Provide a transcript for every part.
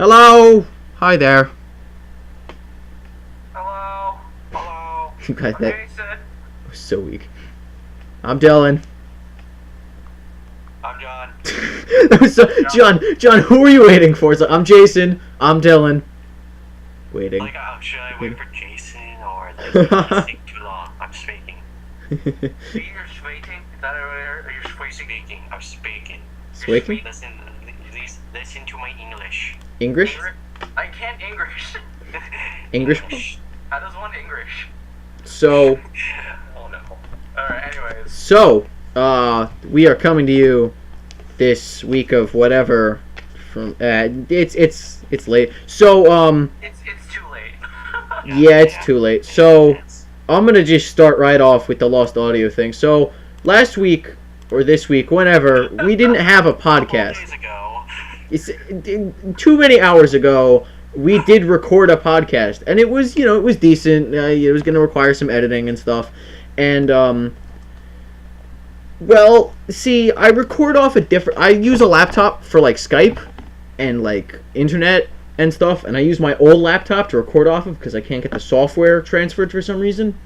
Hello! Hi there. Hello? Hello? You guys, that Jason? was so weak. I'm Dylan. I'm John. That was so... John, who are you waiting for? It's like, I'm Jason. I'm Dylan. Waiting. Like, should I wait for Jason or like, it's take too long? I'm speaking. You're speaking? Is that or you're speaking? I'm speaking. Speaking? Listen to my English. English? I can't English. English? How does one English? So... Oh no. Alright, anyways. So, we are coming to you this week of whatever from, it's late. So, It's too late. yeah, it's too late. So, I'm gonna just start right off with the lost audio thing. So, last week, or this week, whenever, we didn't have a podcast. Days ago. It's too many hours ago, we did record a podcast, and it was, it was decent. It was gonna require some editing and stuff, and, well, see, I record off I use a laptop for, like, Skype and, like, internet and stuff, and I use my old laptop to record off of because I can't get the software transferred for some reason.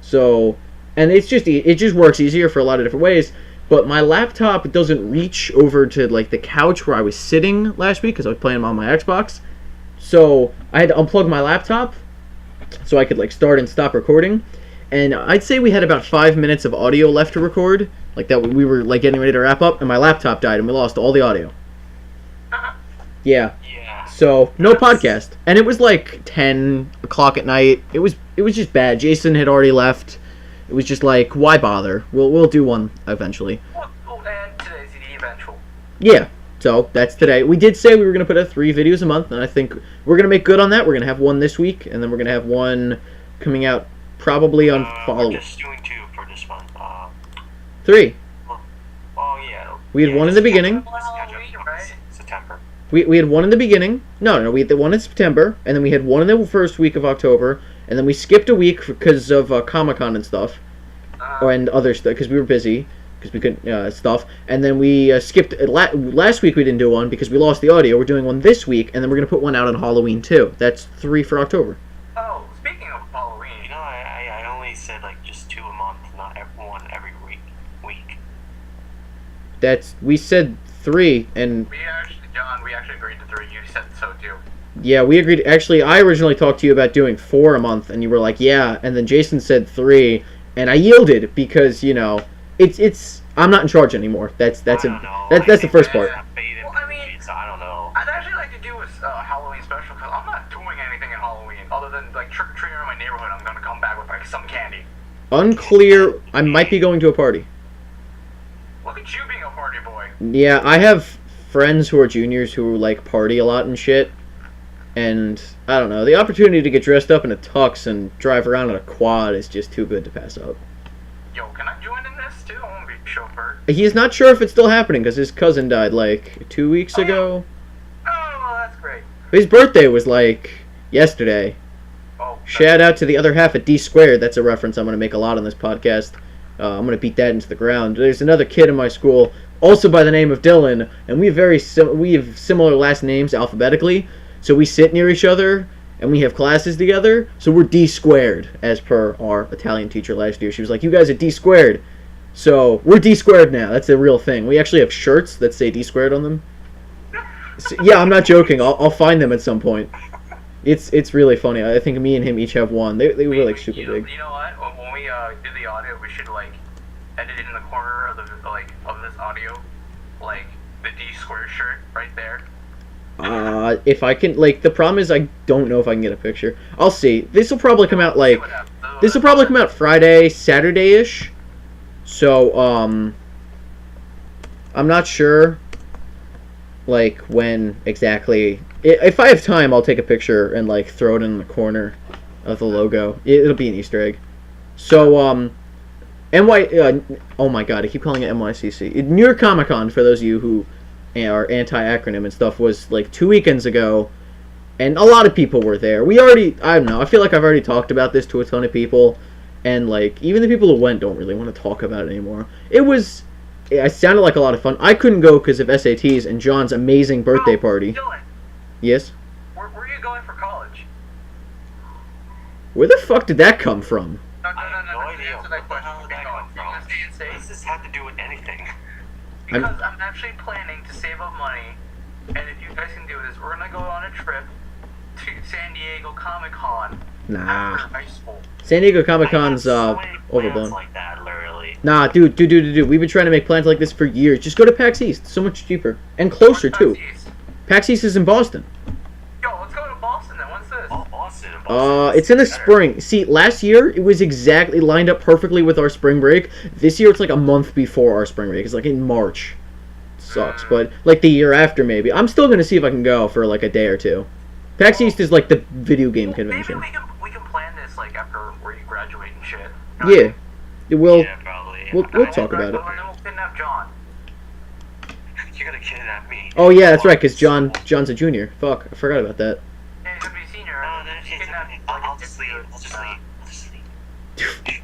So, and it just works easier for a lot of different ways, but my laptop doesn't reach over to, like, the couch where I was sitting last week because I was playing on my Xbox. So, I had to unplug my laptop so I could, like, start and stop recording. And I'd say we had about 5 minutes of audio left to record. Like that, we were like getting ready to wrap up, and my laptop died, and we lost all the audio. Yeah. Yeah. So no podcast, and it was like 10 o'clock at night. It was just bad. Jason had already left. It was just like, why bother? We'll do one eventually. Well, and today's the eventual. Yeah. So that's today. We did say we were gonna put out 3 videos a month, and I think we're gonna make good on that. We're gonna have one this week, and then we're gonna have one coming out probably on following. We're just doing 2 for this month. 3. Oh yeah. We had one in the beginning. September. We had one in the beginning. No, we had the one in September, and then we had one in the first week of October, and then we skipped a week because of Comic-Con and stuff, and other stuff, because we were busy, because we couldn't, stuff, and then we skipped, last week we didn't do one because we lost the audio. We're doing one this week, and then we're going to put one out on Halloween, too. That's 3 for October. Oh, speaking of Halloween, I only said, like, just 2 a month, not one every week. We said 3, and... John, we actually agreed to 3. You said so, too. Yeah, we agreed. Actually, I originally talked to you about doing 4 a month, and you were like, yeah, and then Jason said 3, and I yielded because, it's I'm not in charge anymore. That's the first part. Well, I mean, I don't know. I'd actually like to do a Halloween special, because I'm not doing anything in Halloween, other than, like, trick-or-treating in my neighborhood. I'm going to come back with, like, some candy. Unclear. I might be going to a party. Look at you being a party boy. Yeah, I have friends who are juniors who, like, party a lot and shit. And, I don't know, the opportunity to get dressed up in a tux and drive around in a quad is just too good to pass up. Yo, can I join in this, too? I want to be chauffeur. He's not sure if it's still happening, because his cousin died, like, 2 weeks ago. Oh, well, that's great. His birthday was, like, yesterday. Oh, Shout out to the other half of D Squared. That's a reference I'm going to make a lot on this podcast. I'm going to beat that into the ground. There's another kid in my school, also by the name of Dylan, and we have similar last names alphabetically, so we sit near each other, and we have classes together, so we're D Squared, as per our Italian teacher last year. She was like, you guys are D Squared. So, we're D Squared now. That's a real thing. We actually have shirts that say D Squared on them. So, yeah, I'm not joking. I'll find them at some point. It's really funny. I think me and him each have one. They were like super big. You know what? When we do the audio, we should like edit it in the corner of of this audio, like the D Square shirt right there. If I can, like, the problem is I don't know if I can get a picture. I'll see. This will probably come out Friday, Saturday-ish. So I'm not sure, like, when exactly. If I have time, I'll take a picture and, like, throw it in the corner of the logo. It'll be an Easter egg. So, oh my god, I keep calling it NYCC. New York Comic Con, for those of you who are anti-acronym and stuff, was, like, 2 weekends ago, and a lot of people were there. I don't know, I feel like I've already talked about this to a ton of people, and, like, even the people who went don't really want to talk about it anymore. It sounded like a lot of fun. I couldn't go because of SATs and John's amazing birthday party. Dylan, Yes? going for college? Where the fuck did that come from? No, I have no idea answer what that the question. hell Where that you going? come You gonna from. stay and What does safe? this have to do with anything? Because I'm actually planning to save up money, and if you guys can do this, we're gonna go on a trip to San Diego Comic Con Nah. after high school. San Diego Comic Con's I have so many plans overblown. like that, literally. Nah, dude. We've been trying to make plans like this for years. Just go to PAX East. So much cheaper. And closer, Where's too. PAX East? PAX East is in Boston. Yo, let's go to Boston then. When's this? Oh, Boston. It's in the Better. spring. See, last year, it was exactly lined up perfectly with our spring break. This year, it's like a month before our spring break. It's like in March. Sucks. But, like, the year after, maybe. I'm still gonna see if I can go for, like, a day or two. PAX East is, like, the video game Well, convention. Maybe we can plan this like after where you graduate and shit. Yeah. We'll... Yeah, probably. we'll talk about it. And then we'll kidnap John. You're gonna kidnap me. Oh, yeah, that's right, because John's a junior. Fuck, I forgot about that. Yeah, he's gonna be senior. No, then it's Kidnap okay. him, I'll just leave. I'll just leave.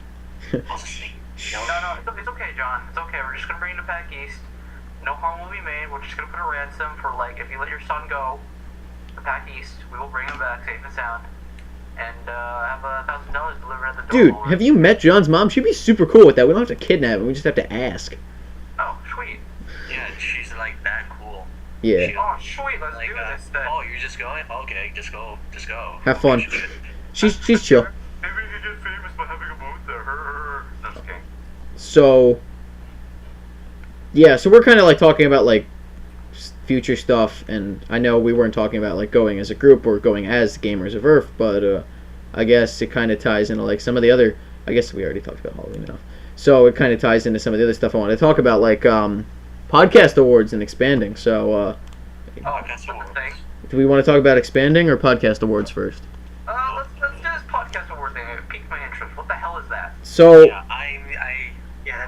I'll just leave. No, it's okay, John. It's okay. We're just gonna bring him to PAC East. No harm will be made. We're just gonna put a ransom for like if you let your son go to PAC East, we will bring him back safe and sound, and have $1,000 delivered at the door. Dude, have you met John's mom? She'd be super cool with that. We don't have to kidnap him. We just have to ask. Oh, sweet. Yeah, she's like that cool. Yeah. Oh, sweet. Let's Like, do this then. oh, you're just going? Okay, just go. Just go. Have fun. She's chill. Maybe you get famous by having a boat there. No, just kidding. So, yeah, so we're kind of like talking about like future stuff, and I know we weren't talking about like going as a group or going as Gamers of Earth, but I guess it kind of ties into like some of the other. I guess we already talked about Halloween enough, so it kind of ties into some of the other stuff I want to talk about, like podcast awards and expanding. So, Oh, that's what what the thing. do we want to talk about expanding or podcast awards first? Let's do this podcast award thing. It piqued my interest. What the hell is that? So, Yeah,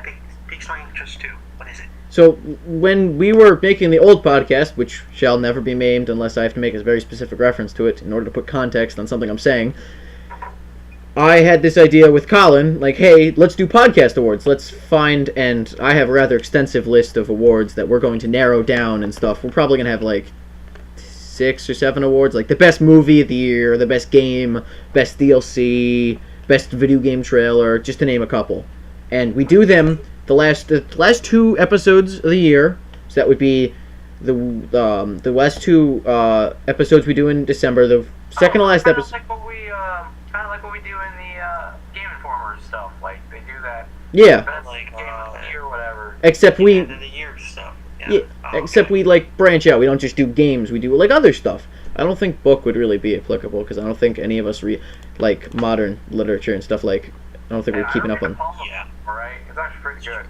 that piques my interest too. What is it? So when we were making the old podcast, which shall never be named unless I have to make a very specific reference to it in order to put context on something I'm saying, I had this idea with Colin, like, hey, let's do podcast awards. Let's find, and I have a rather extensive list of awards that we're going to narrow down and stuff. We're probably going to have like 6 or 7 awards, like the best movie of the year, the best game, best DLC, best video game trailer, just to name a couple. And we do them the last 2 episodes of the year. So that would be the last 2 episodes we do in December. The second to last episode. Kind of like what we do in the Game Informer stuff. Like they do that. Yeah. Best game of the year or whatever. Except we. End of the year stuff. Yeah. Except we like branch out. We don't just do games. We do like other stuff. I don't think book would really be applicable because I don't think any of us read like modern literature and stuff like. I don't think we're keeping up on. Yeah. Alright, it's actually pretty good.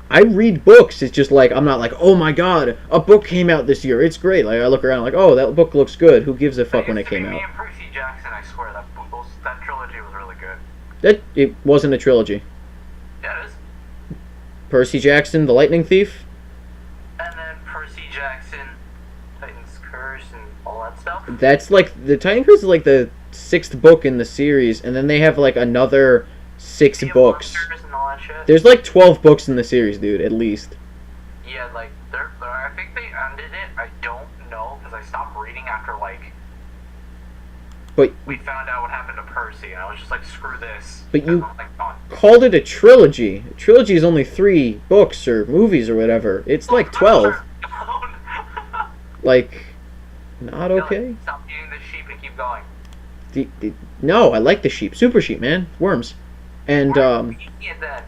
I read books. It's just like I'm not like, oh my god, a book came out this year. It's great. Like I look around like, oh, that book looks good. Who gives a fuck when it came out? Me and Percy Jackson, I swear that trilogy was really good. It wasn't a trilogy. Yeah, it is. Percy Jackson, the Lightning Thief. And then Percy Jackson, Titan's Curse, and all that stuff. That's like the Titan Curse is like the 6th book in the series, and then they have like another 6 Sea of books. Monsters and all that shit. There's like 12 books in the series, dude, at least. Yeah, like I think they ended it. I don't know because I stopped reading after like. But We found out what happened to Percy, and I was just like, screw this. But you- I'm like, gone. called it a trilogy. A trilogy is only 3 books or movies or whatever. It's like 12. Like, not okay. Stop eating the sheep and keep going. No, I like the sheep. Super sheep, man. Worms. And Why are you eating it then?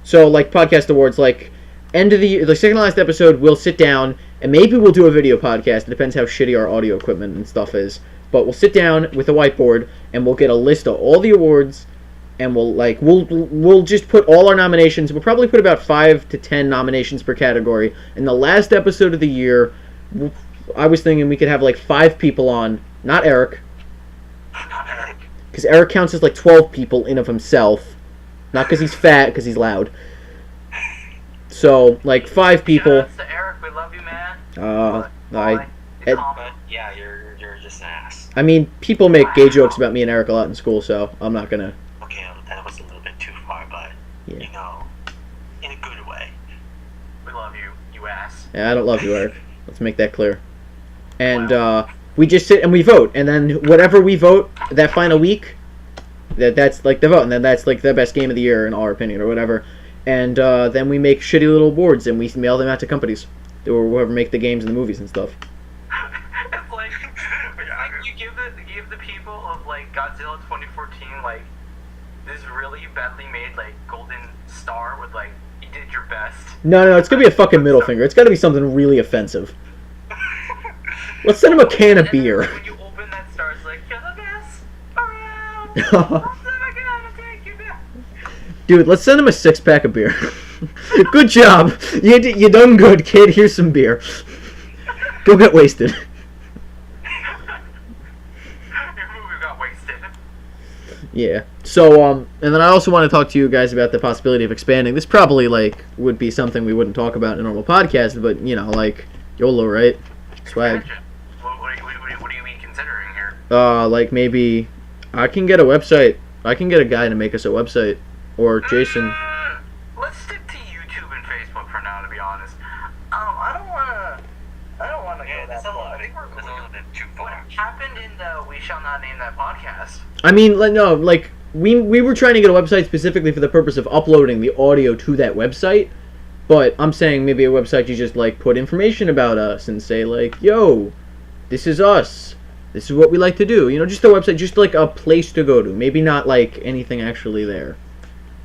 so like podcast awards, like end of the year, the second to last episode, we'll sit down and maybe we'll do a video podcast. It depends how shitty our audio equipment and stuff is. But we'll sit down with a whiteboard and we'll get a list of all the awards, and we'll just put all our nominations. We'll probably put about 5 to 10 nominations per category. In the last episode of the year, I was thinking we could have like 5 people on, not Eric, because Eric counts as like 12 people in of himself, not because he's fat, because he's loud. So like 5 people. Shout out to Eric, we love you, man. Ed- But yeah, you're just an ass. I mean, people make gay jokes about me and Eric a lot in school, so I'm not gonna. Okay, that was a little bit too far, but Yeah. you know, in a good way. We love you, you ass. Yeah, I don't love you, Eric. Let's make that clear. And we just sit and we vote, and then whatever we vote that final week, that's like the vote, and then that's like the best game of the year in our opinion or whatever. And then we make shitty little boards and we mail them out to companies or whoever make the games and the movies and stuff. It's like you give the people of like Godzilla 2014 like this really badly made like golden star with like you did your best. No, it's gonna be a fucking middle finger. It's gotta be something really offensive. Let's send him a can of beer. When you open that star, it's like you're the best around. I'm gonna take you back. Dude, let's send him a 6-pack of beer. Good job. You done good, kid. Here's some beer. Go get wasted. Your movie got wasted. Yeah. So, and then I also want to talk to you guys about the possibility of expanding. This probably, like, would be something we wouldn't talk about in a normal podcast, but, you know, like, YOLO, right? Swag. What do you mean considering here? Like, maybe I can get a website. I can get a guy to make us a website. Or Jason. Let's stick to YouTube and Facebook for now, to be honest. I don't wanna go that far. I think we're That's a little bit too What far. happened in the We Shall Not Name That podcast? I mean, like, no, like, we were trying to get a website specifically for the purpose of uploading the audio to that website. But I'm saying maybe a website you just, like, put information about us and say, like, yo, this is us. This is what we like to do. You know, just a website, just, like, a place to go to. Maybe not, like, anything actually there.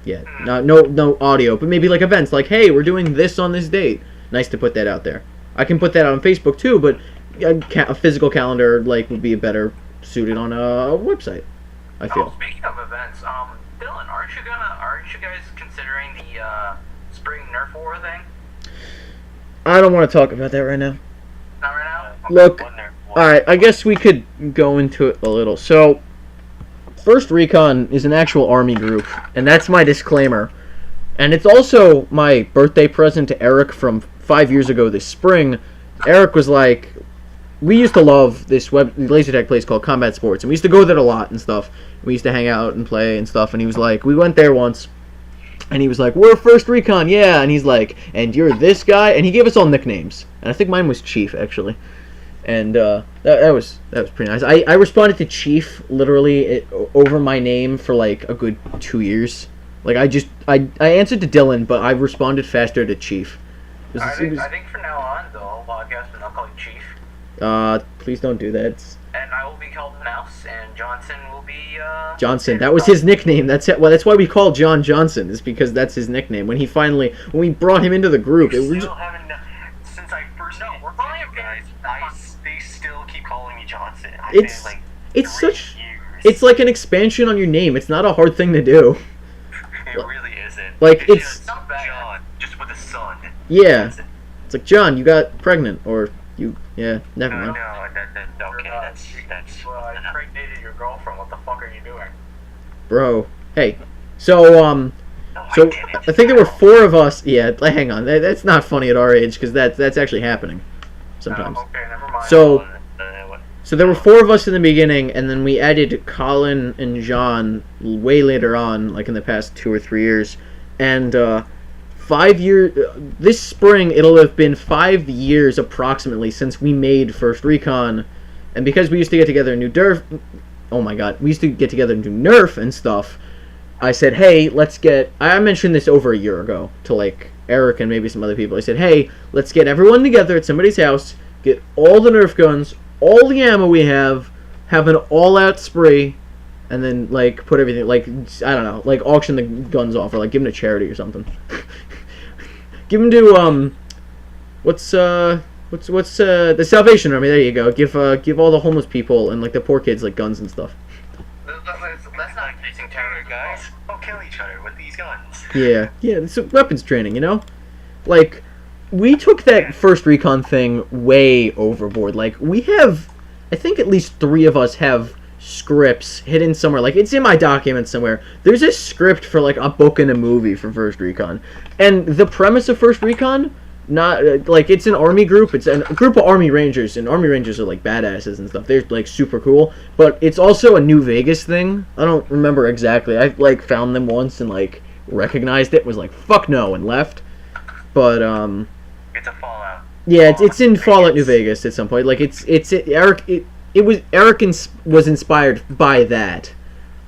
Yeah, no audio, but maybe, like, events. Like, hey, we're doing this on this date. Nice to put that out there. I can put that on Facebook, too, but a physical calendar, like, would be better suited on a website, I feel. Speaking of events, Dylan, aren't you guys considering the spring Nerf war thing? I don't want to talk about that right now. Not right now? Look, alright, I guess we could go into it a little. So, First Recon is an actual Army group, and that's my disclaimer. And it's also my birthday present to Eric from 5 years ago this spring. Eric was like, we used to love this laser tag place called Combat Sports, and we used to go there a lot and stuff. We used to hang out and play and stuff, and he was like, we went there once, and he was like, we're First Recon, yeah, and he's like, and you're this guy, and he gave us all nicknames, and I think mine was Chief, actually. And that was pretty nice. I responded to Chief literally over my name for like a good 2 years. Like I answered to Dylan, but I responded faster to Chief. I think from now on, the whole podcast will not call you Chief. Please don't do that. And I will be called Mouse, and Johnson will be Johnson. That was his nickname. That's it. Well, that's why we call John Johnson. Is because that's his nickname. When we brought him into the group, it was. Still haven't. Since I first met we're calling you him guys, they still keep calling me Johnson. It's been, like, it's 3 such. years. It's like an expansion on your name. It's not a hard thing to do. It really isn't. Like, it's just John, just with a son. Yeah. That's it. It's like, John, you got pregnant, or you. Yeah, never No, mind. okay, that's. I impregnated your girlfriend. What the fuck are you doing? Bro. Hey. So, No, So, didn't. I think there were 4 of us. Yeah, hang on. That's not funny at our age, because that's actually happening sometimes. Okay, never mind. So, there were 4 of us in the beginning, and then we added Colin and John way later on, like in the past 2 or 3 years. And 5 years. This spring, it'll have been 5 years approximately since we made First Recon. And because we used to get together and do Nerf. Oh my god. We used to get together and do Nerf and stuff. I said, hey, let's get. I mentioned this over a year ago to like Eric and maybe some other people. I said, hey, let's get everyone together at somebody's house, get all the Nerf guns, all the ammo we have an all-out spree, and then like put everything like I don't know, like auction the guns off or like give them to charity or something. Give them to what's the Salvation Army? There you go. Give all the homeless people and like the poor kids like guns and stuff. That's not facing terror, guys. Don't kill each other with these guns. Yeah, it's weapons training, you know? Like, we took that First Recon thing way overboard. Like, we have, I think at least 3 of us have scripts hidden somewhere. Like, it's in my documents somewhere. There's a script for, like, a book and a movie for First Recon. And the premise of First Recon, not, like, it's an army group. It's a group of Army Rangers, and Army Rangers are, like, badasses and stuff. They're, like, super cool. But it's also a New Vegas thing. I don't remember exactly. I, like, found them once and, like, recognized it. Was like, fuck no, and left. But, It's a Fallout. yeah, it's in Fallout New Vegas at some point. Like, Eric, Eric was inspired by that.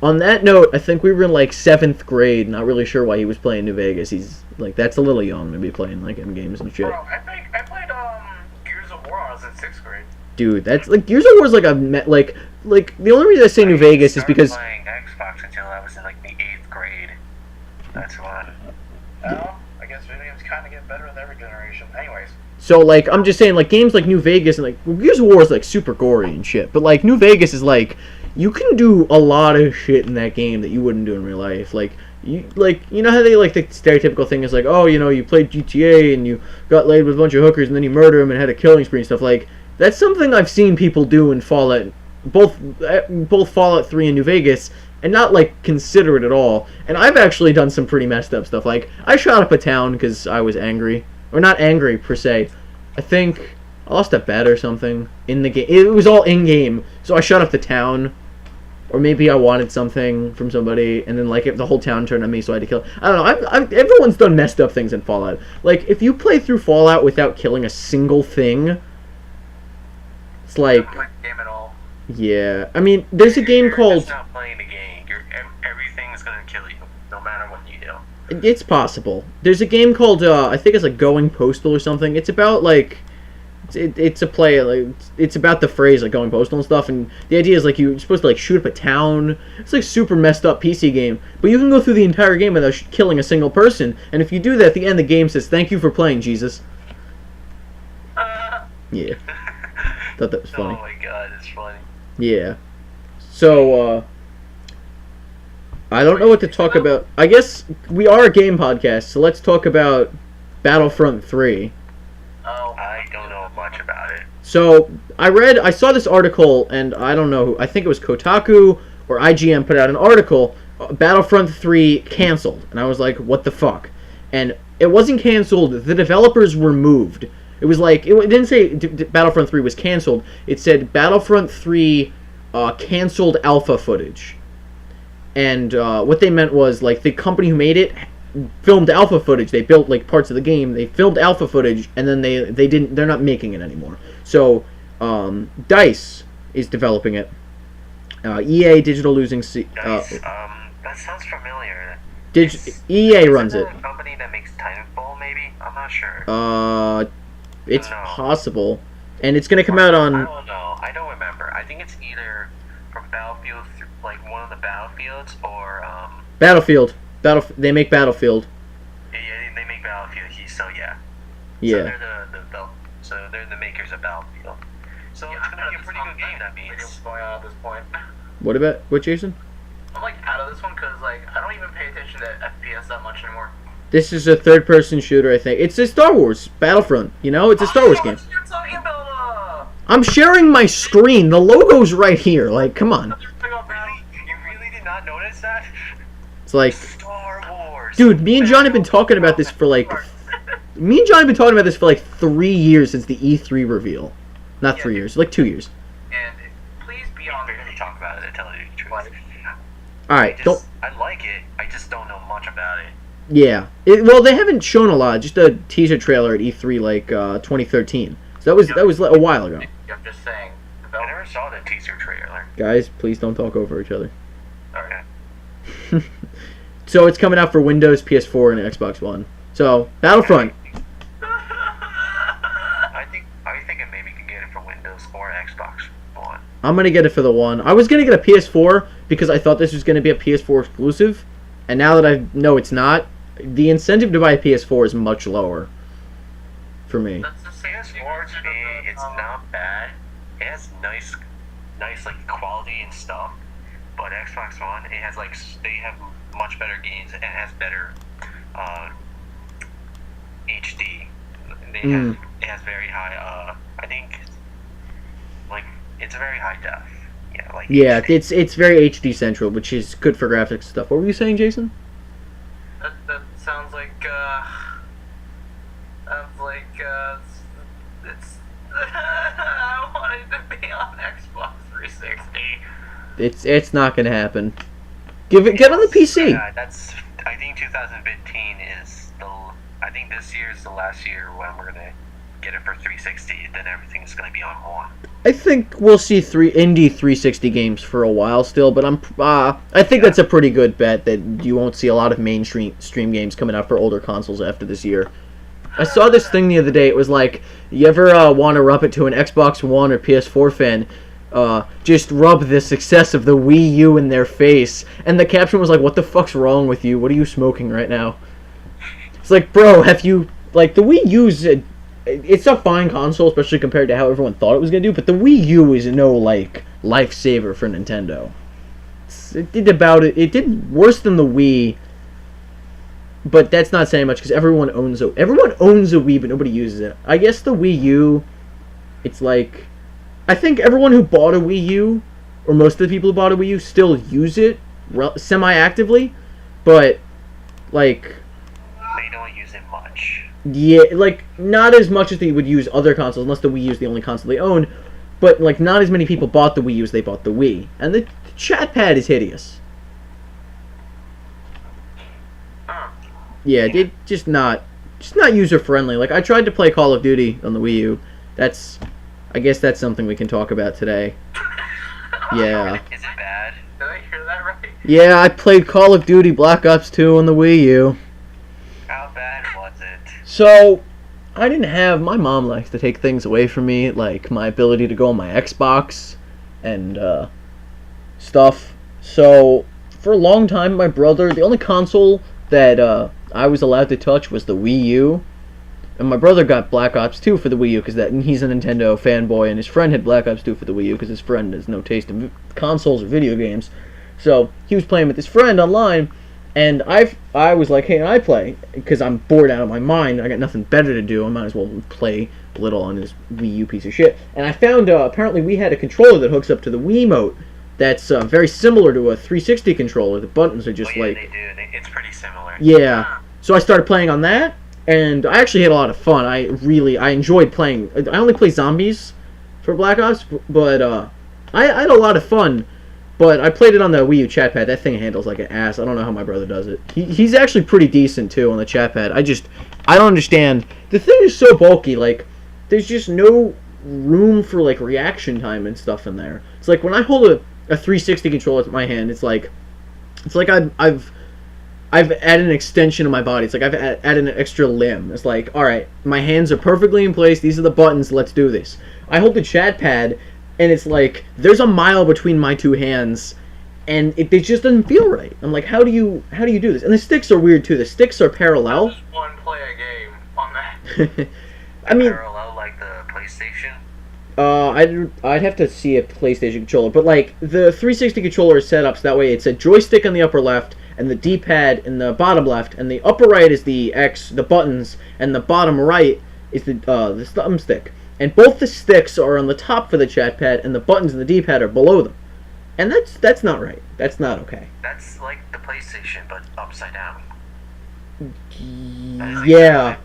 On that note, I think we were in like 7th grade. Not really sure why he was playing New Vegas. He's like, that's a little young to be playing like M games and shit. Bro, I played Gears of War when I was in 6th grade. Dude, that's like Gears of War is like like the only reason I say New Vegas is because playing Xbox until I was in like the 8th grade. That's fun. Well, I guess video games kind of get better with every generation. Anyways. so like I'm just saying like games like New Vegas and like Gears of War is like super gory and shit, but like New Vegas is like you can do a lot of shit in that game that you wouldn't do in real life. Like you know how they like the stereotypical thing is like, oh, you know, you played GTA and you got laid with a bunch of hookers and then you murder them and had a killing spree and stuff. Like that's something I've seen people do in Fallout, both Fallout 3 and New Vegas, and not like consider it at all. And I've actually done some pretty messed up stuff. Like I shot up a town because I was angry, or not angry per se. I think I lost a bet or something in the game. It was all in game, so I shut up the town. Or maybe I wanted something from somebody, and then like if the whole town turned on me, so I had to kill. I don't know. Everyone's done messed up things in Fallout. Like if you play through Fallout without killing a single thing, it's like, Not playing the game at all. yeah. I mean, there's a game You're called. just not playing the game. Everything's gonna kill you, no matter what you do. It's possible. There's a game called I think it's like Going Postal or something. It's about like. It's a play like it's about the phrase like going postal and stuff, and the idea is like you're supposed to like shoot up a town. It's like super messed up PC game, but you can go through the entire game without killing a single person. And if you do that, at the end the game says thank you for playing, Jesus. Yeah, thought that was funny. Oh my god, it's funny. Yeah. So I don't know what to talk about. I guess we are a game podcast, so let's talk about Battlefront 3. Oh, I don't know much about it. So I saw this article, and I don't know who, I think it was Kotaku or IGN put out an article, Battlefront 3 canceled, and I was like, what the fuck? And it wasn't canceled, the developers were moved. It was like, it didn't say Battlefront 3 was canceled, it said Battlefront 3 canceled alpha footage. And what they meant was, like, the company who made it filmed alpha footage. They built like parts of the game. They filmed alpha footage, and then they're not making it anymore. So DICE is developing it. EA Digital losing. Nice. That sounds familiar. EA runs it. A company that makes Titanfall, maybe? I'm not sure. It's No. possible, and it's gonna come out I on. don't know. I don't remember. I think it's either from Battlefield, like one of the Battlefields, or Battlefield. They make Battlefield. yeah, they make Battlefield. So yeah. Yeah. So they're the makers of Battlefield. So yeah, it's gonna be a pretty good game. That means. What's going on at this point? What, Jason? I'm like out of this one because like I don't even pay attention to FPS that much anymore. This is a third-person shooter, I think. It's a Star Wars Battlefront. You know, it's a Star Wars game. You're talking about I'm sharing my screen. The logo's right here. Like, come on. You really did not notice that? It's like, Star Wars. dude, me and John have been talking about this for like, 3 years since the E3 reveal. Not 3 years, like 2 years. And please be on barely talk about it, to tell you the truth. Like, All right, don't. I like it. I just don't know much about it. Yeah. Well, they haven't shown a lot. Just a teaser trailer at E3 like 2013. So that was a while ago. I'm just saying. I never saw the teaser trailer. Guys, please don't talk over each other. Okay. So it's coming out for Windows, PS4, and Xbox One. So Battlefront. I think I maybe can get it for Windows or Xbox One. I'm gonna get it for the one. I was gonna get a PS4 because I thought this was gonna be a PS4 exclusive, and now that I know it's not, the incentive to buy a PS4 is much lower. For me. That's the same PS4 to me, it's not bad. It has nice like quality and stuff. But Xbox One, it has like they have much better games and it has better HD. It has very high. I think like it's a very high def. Yeah, like Yeah, HD. it's very HD central, which is good for graphics stuff. What were you saying, Jason? That sounds like it's I wanted to be on Xbox 360. It's not gonna happen. Get on the PC. Yeah, I think 2015 is I think this year is the last year when we're gonna get it for 360. Then everything's gonna be on one. I think we'll see three indie 360 games for a while still, but I think that's a pretty good bet that you won't see a lot of mainstream games coming out for older consoles after this year. I saw this thing the other day. It was like, you ever want to rub it to an Xbox One or PS4 fan? Just rub the success of the Wii U in their face. And the caption was like, "What the fuck's wrong with you? What are you smoking right now?" It's like, bro, have you like the Wii U's? It's a fine console, especially compared to how everyone thought it was gonna do. But the Wii U is no like lifesaver for Nintendo. It did worse than the Wii. But that's not saying much because everyone owns a Wii, but nobody uses it. I guess the Wii U, it's like, I think everyone who bought a Wii U, or most of the people who bought a Wii U, still use it semi-actively, but like, they don't use it much. Yeah, like not as much as they would use other consoles, unless the Wii U is the only console they own. But like, not as many people bought the Wii U as they bought the Wii, and the chat pad is hideous. Yeah, it just not user friendly. Like, I tried to play Call of Duty on the Wii U. I guess that's something we can talk about today. Yeah. Is it bad? Did I hear that right? Yeah, I played Call of Duty Black Ops 2 on the Wii U. How bad was it? So, my mom likes to take things away from me, like my ability to go on my Xbox and stuff. So, for a long time, my brother, the only console that I was allowed to touch was the Wii U, and my brother got Black Ops 2 for the Wii U because he's a Nintendo fanboy, and his friend had Black Ops 2 for the Wii U because his friend has no taste in consoles or video games. So he was playing with his friend online, and I was like, hey, I play because I'm bored out of my mind. I got nothing better to do. I might as well play a little on this Wii U piece of shit. And I found apparently we had a controller that hooks up to the Wiimote. That's very similar to a 360 controller. The buttons are just they do. It's pretty similar. Yeah. So I started playing on that, and I actually had a lot of fun. I enjoyed playing. I only play zombies for Black Ops, but I had a lot of fun. But I played it on the Wii U chat pad. That thing handles like an ass. I don't know how my brother does it. He's actually pretty decent too on the chat pad. I don't understand. The thing is so bulky. Like, there's just no room for like reaction time and stuff in there. It's like when I hold a 360 controller with my hand, it's like I've added an extension of my body. It's like I've added an extra limb. It's like, all right, my hands are perfectly in place. These are the buttons. Let's do this. I hold the chat pad, and it's like there's a mile between my two hands, and it just doesn't feel right. I'm like, how do you do this? And the sticks are weird too. The sticks are parallel. Just one play a game on that. I mean, parallel like the PlayStation. I'd have to see a PlayStation controller, but like the 360 controller is set up so that way it's a joystick on the upper left and the D-pad in the bottom left, and the upper right is the buttons, and the bottom right is the thumbstick. And both the sticks are on the top for the chat pad, and the buttons and the D-pad are below them. And that's not right. That's not okay. That's like the PlayStation, but upside down. Yeah.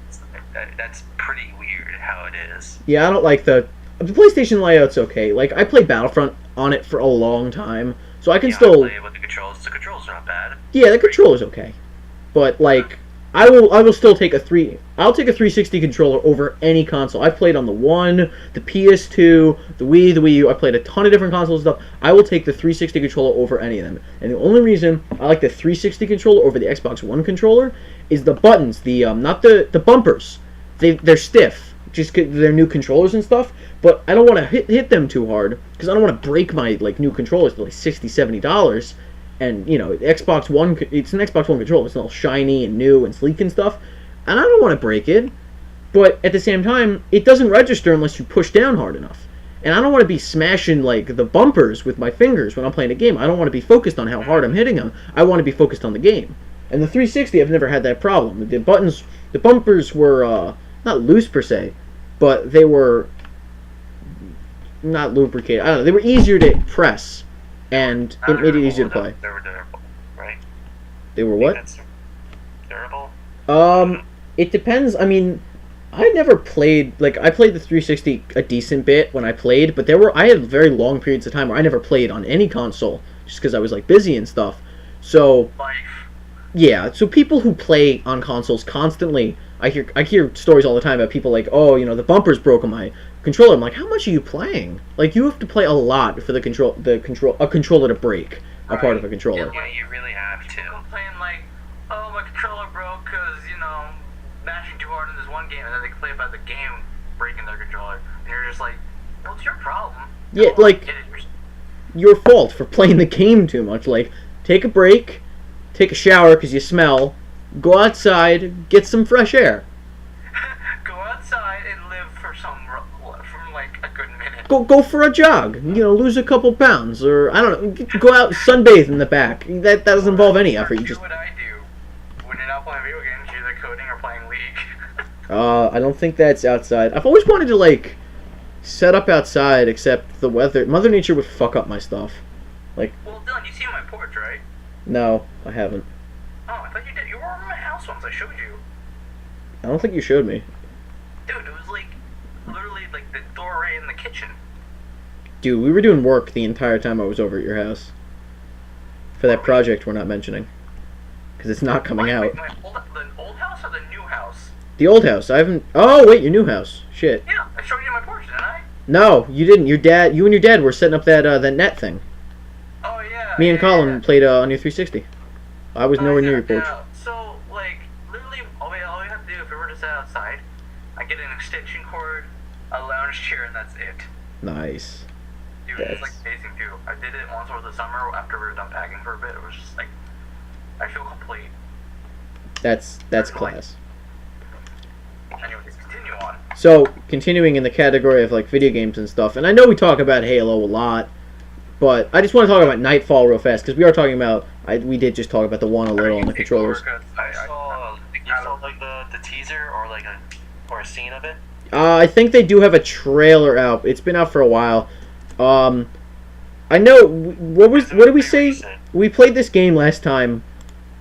That's pretty weird how it is. Yeah, I don't like the PlayStation layout's okay. Like, I played Battlefront on it for a long time, so I can still. I play with the controls. The controls are not bad. Yeah, the controller's okay, but like, I will still take I'll take a 360 controller over any console. I've played on the One, the PS2, the Wii, the Wii U. I played a ton of different consoles and stuff. I will take the 360 controller over any of them. And the only reason I like the 360 controller over the Xbox One controller is the buttons, not the bumpers. They're stiff, just 'cause they're new controllers and stuff. But I don't want to hit them too hard because I don't want to break my like new controllers for like $60, $70. And, you know, Xbox One, it's an Xbox One controller. It's all shiny and new and sleek and stuff. And I don't want to break it. But at the same time, it doesn't register unless you push down hard enough. And I don't want to be smashing, like, the bumpers with my fingers when I'm playing a game. I don't want to be focused on how hard I'm hitting them. I want to be focused on the game. And the 360, I've never had that problem. The bumpers were, not loose per se, but they were not lubricated. I don't know. They were easier to press. And it made it easier to play. They were durable, right? They were what? That's durable? It depends. I mean, I never played, like, I played the 360 a decent bit when I played, but I had very long periods of time where I never played on any console, just because I was, like, busy and stuff. So, yeah, so people who play on consoles constantly, I hear stories all the time about people like, oh, you know, the bumpers broke on my controller. I'm like, how much are you playing? Like, you have to play a lot for a controller to break a part of a controller. Yeah, you really have to. I'm playing like, oh, my controller broke because, mashing too hard in this one game, and then they complain about the game breaking their controller. And you're just like, well, it's your problem. Yeah, like, your fault for playing the game too much. Like, take a break, take a shower because you smell, go outside, get some fresh air. Go outside and live for like a good minute. Go for a jog. Lose a couple pounds, or I don't know. Go out sunbathe in the back. That doesn't involve any effort. You Do just. what I do when you're not playing video games. You're either coding or playing League. I don't think that's outside. I've always wanted to like set up outside, except the weather. Mother Nature would fuck up my stuff. Well, Dylan, you see my porch, right? No, I haven't. Oh, I thought you did. You were over my house once. I showed you. I don't think you showed me. Dude, it was like literally like the doorway in the kitchen. Dude, we were doing work the entire time I was over at your house. For that project we're not mentioning. Because it's not coming out. The old house or the new house? The old house. I haven't... Oh, wait, your new house. Shit. Yeah, I showed you my porch, didn't I? No, you didn't. You and your dad were setting up that net thing. Oh, yeah. Me and Colin played on your 360. I was nowhere near your porch. Yeah. So, like, literally, all we have to do if we were to sit outside, I get an extension cord, a lounge chair, and that's it. Nice. Dude, it's like amazing too. I did it once over the summer after we were done packing for a bit. It was just like, I feel complete. That's class. Anyways, continue on. So, continuing in the category of like video games and stuff, and I know we talk about Halo a lot, but I just want to talk about Nightfall real fast, because we are talking about, we did just talk about the one a little on the controllers. I saw like the teaser or like a scene of it. I think they do have a trailer out. It's been out for a while. I know. What did we say? We played this game last time.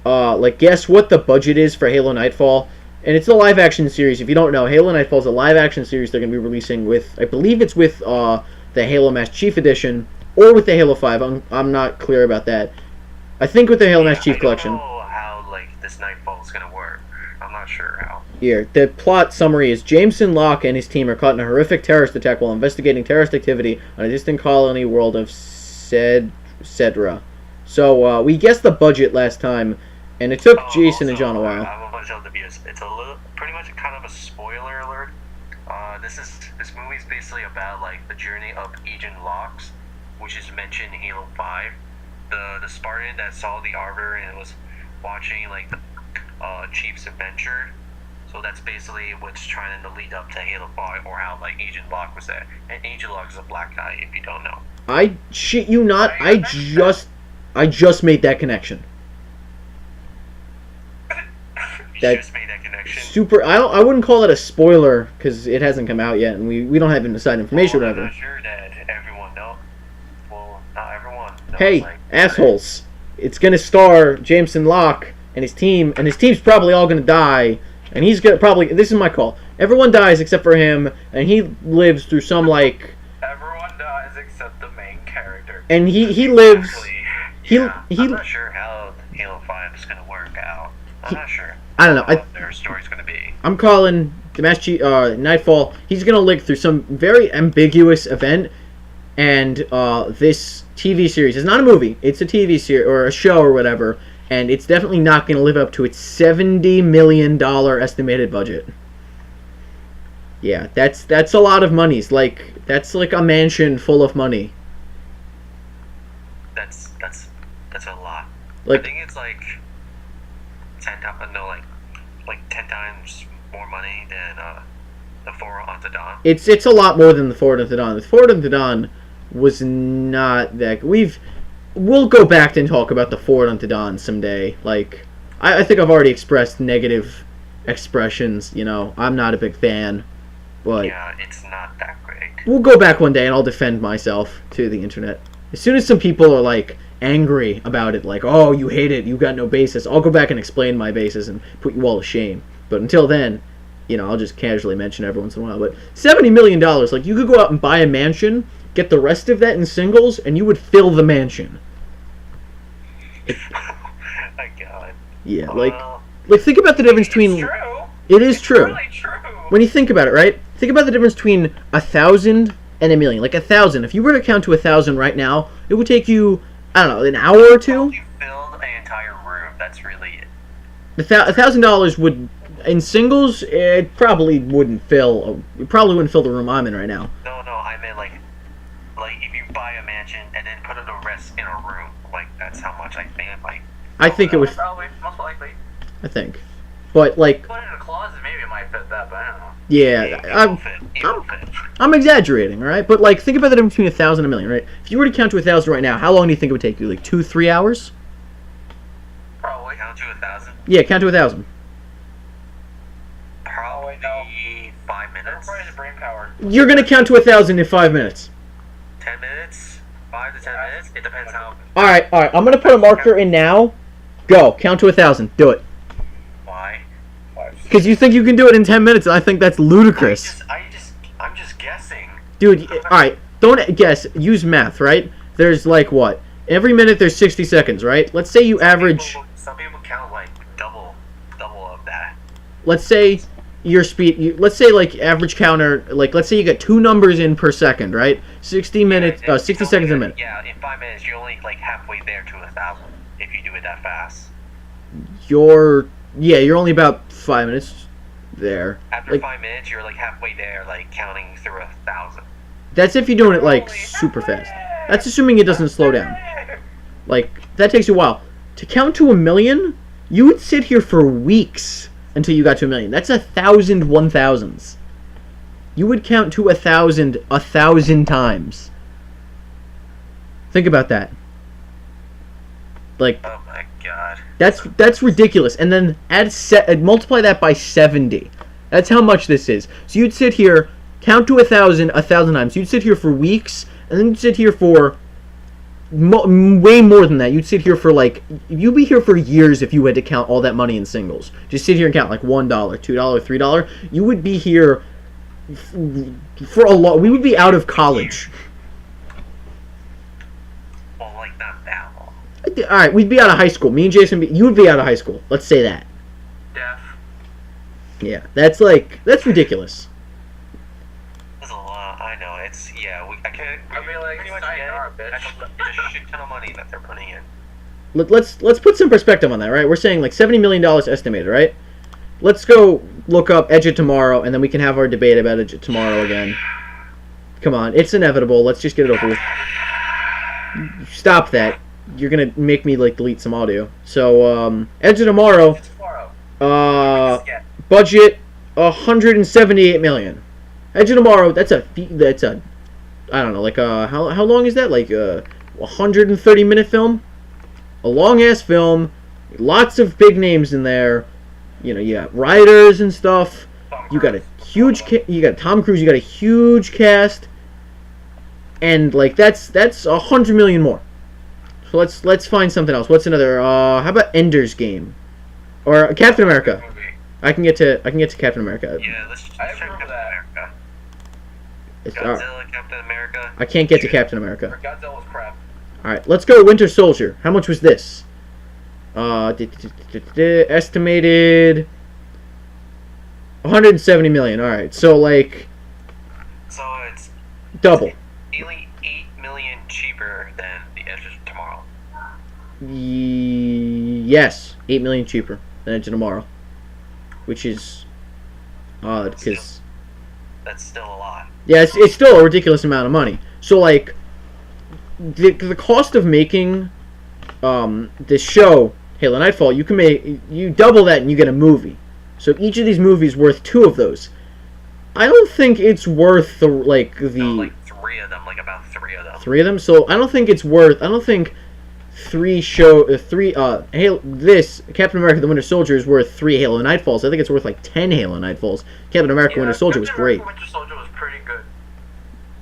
Guess what the budget is for Halo Nightfall? And it's a live action series. If you don't know, Halo Nightfall is a live action series they're going to be releasing with, I believe it's with the Halo Master Chief Edition or with the Halo 5. I'm not clear about that. I think with the Halo Master Chief Collection. I don't know how this Nightfall is going to work. I'm not sure how. Here, the plot summary is Jameson Locke and his team are caught in a horrific terrorist attack while investigating terrorist activity on a distant colony world of Cedra. So, we guessed the budget last time, and it took Jason and John a while. I want to tell the viewers, it's pretty much kind of a spoiler alert. This movie is basically about the journey of Agent Locke, which is mentioned in Halo 5. The Spartan that saw the Arbiter and was watching the Chief's adventure. So that's basically what's trying to lead up to Halo 5, or how Agent Locke was there. And Agent Locke is a black guy, if you don't know. I shit you not. I just made that connection. You just made that connection. Super. I wouldn't call it a spoiler because it hasn't come out yet, and we don't have inside information or whatever. I'm not sure that everyone knows. Well, not everyone knows. Hey, assholes! It's gonna star Jameson Locke and his team, and his team's probably all gonna die, and he's gonna probably. This is my call. Everyone dies except for him, and he lives through some Everyone dies except the main character. And he lives. I'm not sure how Halo 5 is gonna work out. I'm not sure. I don't know. What their story's gonna be. I'm calling the Master Chief, Nightfall. He's gonna live through some very ambiguous event, and this TV series is not a movie. It's a TV series or a show or whatever, and it's definitely not gonna live up to its $70 million estimated budget. Yeah, that's a lot of money. That's like a mansion full of money. That's a lot. I think it's 10 times more money than the Forward Unto Dawn. It's a lot more than the Forward Unto Dawn. The Forward Unto Dawn was not that. We'll go back and talk about the Forward Unto Dawn someday. I think I've already expressed negative expressions. I'm not a big fan, but yeah, it's not that great. We'll go back one day and I'll defend myself to the internet. As soon as some people are angry about it, oh, you hate it, you got no basis, I'll go back and explain my basis and put you all to shame. But until then, I'll just casually mention every once in a while. But $70 million, you could go out and buy a mansion, get the rest of that in singles, and you would fill the mansion. My God. Yeah, think about the difference between. True. It is true. Really true. When you think about it, right? think about the difference between 1,000 and a million. Like 1,000. If you were to count to 1,000 right now, it would take you, I don't know, an hour or two. You filled an entire room. That's really it. $1,000 would, in singles, it probably wouldn't fill. It probably wouldn't fill the room I'm in right now. No, I meant like if you buy a mansion and then put the rest in a room, like that's how much I think it might. I think it would. Probably, most likely. I think, but like. Put it in a closet, maybe it might fit that, but I don't know. Yeah, I'm exaggerating, right? But like, think about the difference between 1,000 and a million, right? If you were to count to 1,000 right now, how long do you think it would take you? Like 2-3 hours? Probably. Count to 1,000. Yeah, count to 1,000. Probably 5 minutes. Everybody's brain power. You're gonna count to 1,000 in 5 minutes. 10 minutes. 5 to 10 minutes. It depends how. All right. I'm gonna put a marker in now. Go. Count to 1,000. Do it. Why? Because you think you can do it in 10 minutes, and I think that's ludicrous. I'm just guessing. Dude, alright, don't guess. Use math, right? There's like what? Every minute there's 60 seconds, right? Let's say you average... Some people count like double of that. Let's say your speed... let's say like average counter... Like, let's say you get 2 numbers in per second, right? 60 minutes... 60 seconds a minute. Yeah, in 5 minutes you're only like halfway there to 1,000 if you do it that fast. You're only about 5 minutes there. After like, 5 minutes, you're like halfway there, like counting through 1,000. That's if you're doing it like super fast. That's assuming it doesn't slow down. Like, that takes you a while. To count to 1,000,000, you would sit here for weeks until you got to 1,000,000. That's 1,000 1,000s. You would count to 1,000 1,000 times. Think about that. Like, oh my god. That's ridiculous. And then multiply that by 70. That's how much this is. So you'd sit here, count to 1,000 times. You'd sit here for weeks, and then you'd sit here for way more than that. You'd sit here for like, you'd be here for years if you had to count all that money in singles. Just sit here and count like $1, $2, $3. You would be here for a lot. We would be out of college. Well, like not that long. All right, we'd be out of high school. Me and Jason, you would be out of high school. Let's say that. Deaf. Yeah, that's ridiculous. That's a lot. I know. I can't. I'd be like, pretty much sayonara, get bitch. it's a shit ton of money that they're putting in. Let's put some perspective on that, right? We're saying like $70 million estimated, right? Let's go look up Edge of Tomorrow, and then we can have our debate about Edge of Tomorrow again. Come on, it's inevitable. Let's just get it over with. Stop that. You're gonna make me like delete some audio. So, Edge of Tomorrow. Budget $178 million. Edge of Tomorrow. That's a I don't know, like how long is that? Like 130-minute film. A long ass film. Lots of big names in there. You know, you got writers and stuff. You got a huge. You got Tom Cruise. You got a huge cast. And like that's $100 million more. So let's find something else. What's another? How about Ender's Game, or Captain America? I can get to Captain America. Yeah, let's check Captain America. Godzilla, Captain America. I can't get to Captain America. Godzilla was crap. All right, let's go Winter Soldier. How much was this? Estimated $170 million. All right, so like. So it's double. Nearly $8 million cheaper than the Edge of Tomorrow. Yes, $8 million cheaper than Edge of Tomorrow, which is odd because that's still a lot. Yeah, it's still a ridiculous amount of money. So like, the cost of making this show Halo Nightfall, you double that and you get a movie. So each of these movies worth 2 of those. I don't think it's worth like 3 of them, like about 3 of them. 3 of them. So I don't think it's worth. I don't think this Captain America: The Winter Soldier is worth 3 Halo Nightfalls. I think it's worth like 10 Halo Nightfalls. Captain America: Winter Soldier was great. Winter Soldier was pretty good.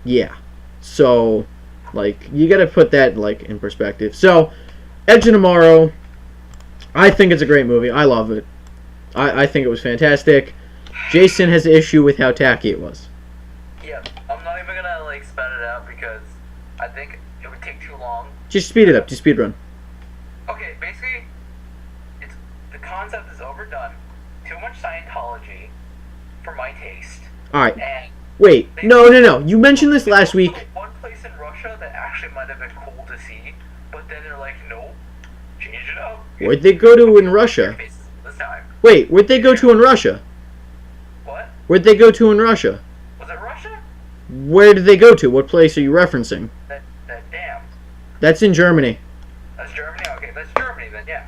Yeah. So, like, you got to put that like in perspective. So, Edge of Tomorrow, I think it's a great movie. I love it. I think it was fantastic. Jason has an issue with how tacky it was. Yeah, I'm not even gonna like spat it out because I think it would take too long. Just speed it up. Just speed run. Okay, basically, the concept is overdone. Too much Scientology, for my taste. All right. And Wait. No. You mentioned this last week. one place in Russia that actually might have been cool to see, but then they're like, no, change it up. Where'd they go to in Russia? This time. Wait, where'd they go to in Russia? What? Where'd they go to in Russia? Was it Russia? Where did they go to? What place are you referencing? That dam. That's in Germany. That's Germany? Okay, that's Germany then, yeah.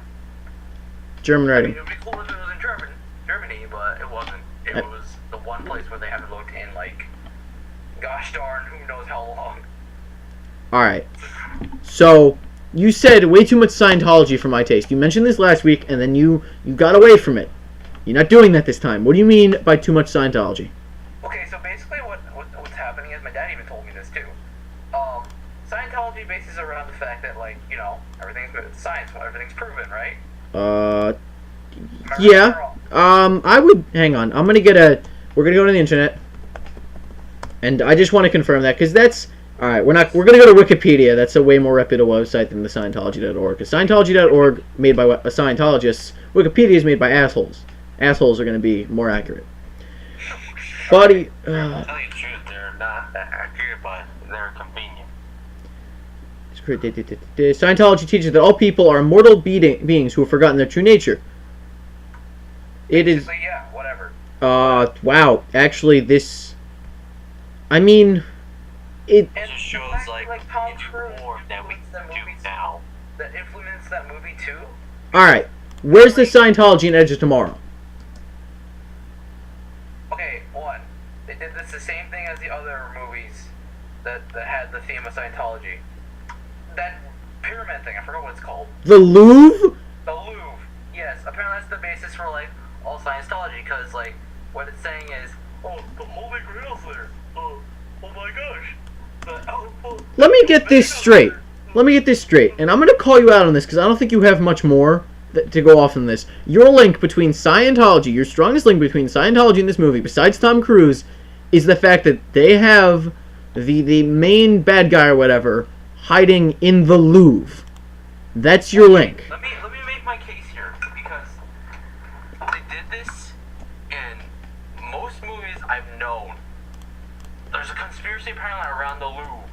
German I mean, writing. it would be cool if it was in Germany, but it wasn't. It was the one place where they haven't looked in, like, gosh darn, who knows how long. Alright. So, you said way too much Scientology for my taste. You mentioned this last week, and then you got away from it. You're not doing that this time. What do you mean by too much Scientology? Okay, so basically what's happening is, my dad even told me this too. Scientology bases around the fact that, like, you know, everything's science, everything's proven, right? Am I right or Yeah. wrong? I would... Hang on. We're gonna go to the internet. And I just want to confirm that, because that's... Alright, we're gonna go to Wikipedia. That's a way more reputable website than the Scientology.org. Because Scientology.org, made by Scientologists, Wikipedia is made by assholes. Assholes are gonna be more accurate. Body... To tell you the truth, they're not that accurate, but they're convenient. Scientology teaches that all people are immortal beings who have forgotten their true nature. It is... Basically, yeah, whatever. Wow. Actually, this... I mean... It It just shows, like Tom you do Cruise more than we influenced that do movie now. that influenced that movie too. Alright. Where's the Scientology in Edge of Tomorrow? Okay, one, they did this the same thing as the other movies that had the theme of Scientology. That pyramid thing, I forgot what it's called. The Louvre? The Louvre. Yes, apparently that's the basis for, like, all Scientology, because, like, what it's saying is, oh, the Holy Grail's there. Oh my gosh. Let me get this straight. And I'm going to call you out on this, because I don't think you have much more to go off on this. Your link between Scientology, your strongest link between Scientology and this movie, besides Tom Cruise, is the fact that they have the main bad guy or whatever hiding in the Louvre. That's your link. Let me make my case here, because they did this in most movies I've known. There's a conspiracy apparently around the Louvre,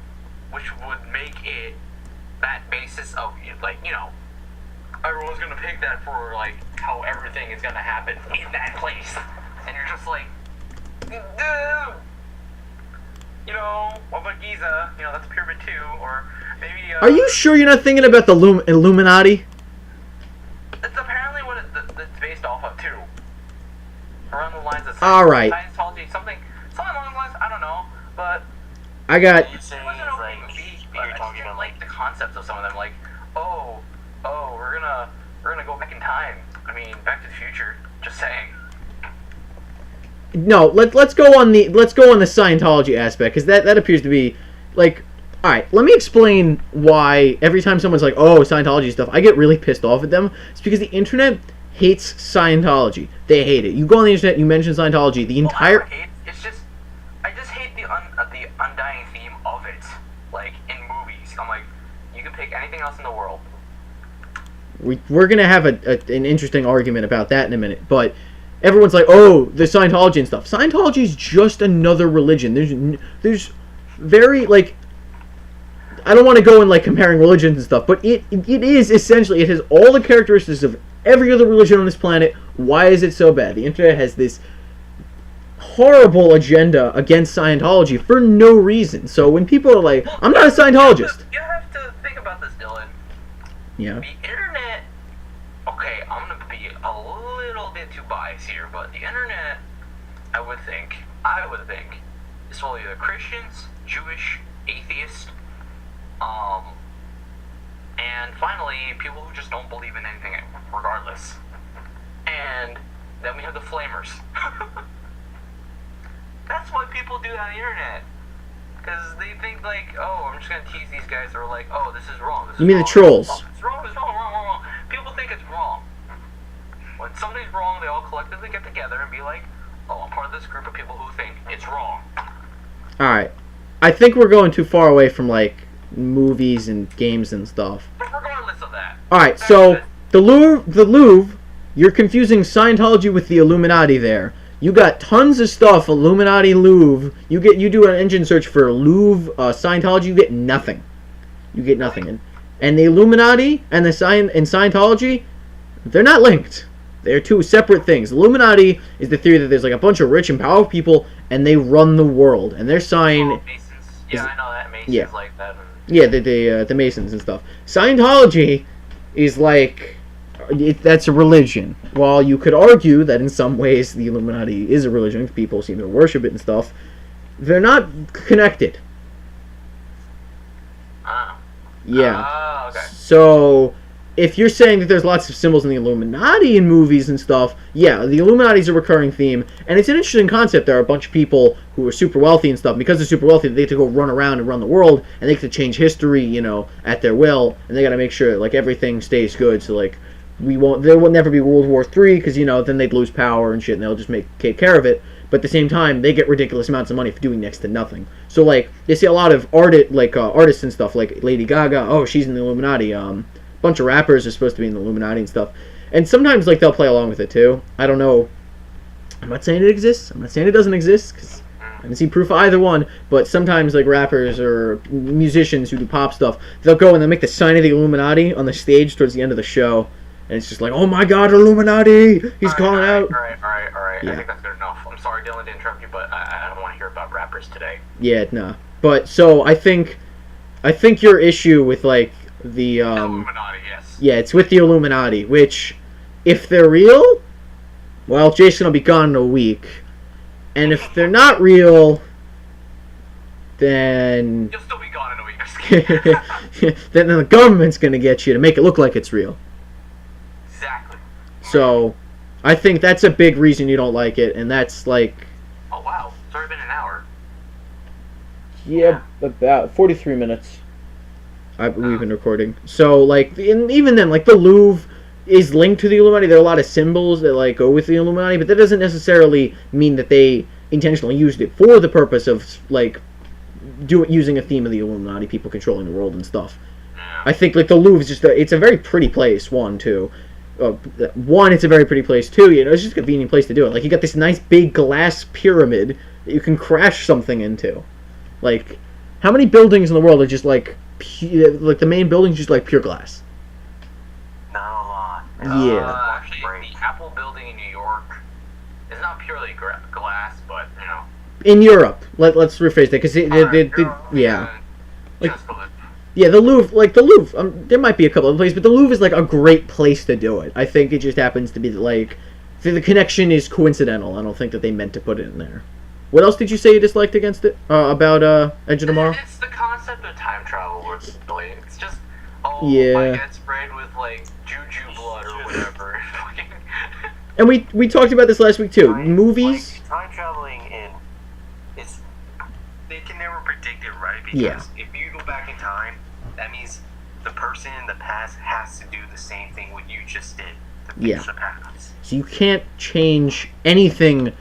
which would make it that basis of, like, you know, everyone's gonna pick that for, like, how everything is gonna happen in that place. And you're just like, duh. You know, what about Giza? You know, that's Pyramid 2, or maybe, Are you sure you're not thinking about the Illuminati? That's apparently what it's based off of, too. Around the lines of Alright. Scientology, something along those lines, I don't know, but... I got... You're saying It wasn't is okay like, movie, but you're I just talking didn't about like the concepts of some of them, like, we're gonna go back in time. I mean, Back to the Future, just saying. No, let's go on the Scientology aspect, because that appears to be like, all right. Let me explain why every time someone's like, "Oh, Scientology stuff," I get really pissed off at them. It's because the internet hates Scientology. They hate it. You go on the internet, you mention Scientology, the entire. Well, I don't hate, it's just, I just hate the undying theme of it, like in movies. I'm like, you can pick anything else in the world. We're gonna have an interesting argument about that in a minute, but everyone's like, "Oh, the Scientology and stuff." Scientology is just another religion. There's very, like, I don't want to go in like comparing religions and stuff, but it is essentially, it has all the characteristics of every other religion on this planet. Why is it so bad? The internet has this horrible agenda against Scientology for no reason. So when people are like, "I'm not a Scientologist," You have to think about this, Dylan. yeah, The internet, okay, I'm gonna be a little bit too biased here, but the internet, I would think, is full of either Christians, Jewish, atheists, and finally, people who just don't believe in anything regardless. And then we have the flamers. That's why people do that on the internet. Because they think, like, oh, I'm just going to tease these guys, or like, oh, this is wrong. This is You mean the wrong, trolls? It's wrong, wrong. People think it's wrong. When something's wrong, they all collectively get together and be like, oh, I'm part of this group of people who think it's wrong. Alright. I think we're going too far away from, like, movies and games and stuff. But regardless of that. Alright, back so to the Louvre, you're confusing Scientology with the Illuminati there. You got tons of stuff, Illuminati, Louvre. You do an engine search for Louvre, Scientology, you get nothing. You get nothing. And the Illuminati and Scientology, they're not linked. They're two separate things. Illuminati is the theory that there's like a bunch of rich and powerful people, and they run the world. And their sign... Masons. Yeah, I know that. Masons yeah. like that. Yeah, the Masons and stuff. Scientology is like... that's a religion. While you could argue that in some ways the Illuminati is a religion, people seem to worship it and stuff, they're not connected. Yeah. Okay. So, if you're saying that there's lots of symbols in the Illuminati in movies and stuff, yeah, the Illuminati is a recurring theme, and it's an interesting concept. There are a bunch of people who are super wealthy and stuff. Because they're super wealthy, they get to go run around and run the world, and they get to change history, at their will, and they got to make sure like everything stays good. So like, there will never be World War III because then they'd lose power and shit, and they'll just take care of it. But at the same time, they get ridiculous amounts of money for doing next to nothing. So like, you see a lot of artists and stuff, like Lady Gaga. Oh, she's in the Illuminati. Bunch of rappers are supposed to be in the Illuminati and stuff. And sometimes like they'll play along with it too. I don't know. I'm not saying it exists. I'm not saying it doesn't exist because I haven't seen proof of either one. But sometimes like rappers or musicians who do pop stuff, they'll go and they'll make the sign of the Illuminati on the stage towards the end of the show. And it's just like, oh my God, Illuminati! He's calling out. All right. Yeah. I think that's good enough. I'm sorry, Dylan, to interrupt you, but I don't want to hear about rappers today. Yeah, nah. But so I think your issue with like the Illuminati, yes. Yeah, it's with the Illuminati, which if they're real, well, Jason's gonna be gone in a week. And if they're not real, then You'll still be gone in a week. then the government's gonna get you to make it look like it's real. Exactly. So I think that's a big reason you don't like it, and that's like... Oh, wow. It's already been an hour. Yeah, about 43 minutes we've been recording. So, like, and even then, like, the Louvre is linked to the Illuminati. There are a lot of symbols that, like, go with the Illuminati, but that doesn't necessarily mean that they intentionally used it for the purpose of, like, using a theme of the Illuminati, people controlling the world and stuff. Yeah. I think, like, the Louvre is just it's a very pretty place, one, too. One, it's a very pretty place. Two, it's just a convenient place to do it. Like, you got this nice big glass pyramid that you can crash something into. Like, how many buildings in the world are just like the main building's just like pure glass? Not a lot. Yeah. Actually, the Apple building in New York is not purely glass, but In Europe, let's rephrase that because yeah. Like, yeah, the Louvre, there might be a couple of places, but the Louvre is, like, a great place to do it. I think it just happens to be, like, the connection is coincidental. I don't think that they meant to put it in there. What else did you say you disliked against it? About Edge of Tomorrow? It's the concept of time travel, really. It's just, yeah. I get sprayed with, like, juju blood or whatever. And we talked about this last week, too. Movies... Like, time traveling they can never predict it, right? Because if you go back in time, that means the person in the past has to do the same thing what you just did to fix the past. So you can't change anything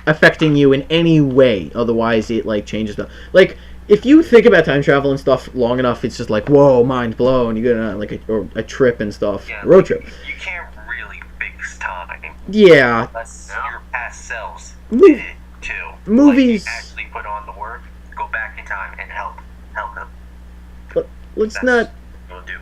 affecting you in any way, otherwise it like changes the like. If you think about time travel and stuff long enough, it's just like, whoa, mind blown. You go on like a trip and stuff, a road trip. You can't really fix time. Yeah. Unless your past selves did it too. Movies like, actually put on the work, go back in time and help them. But let's not do.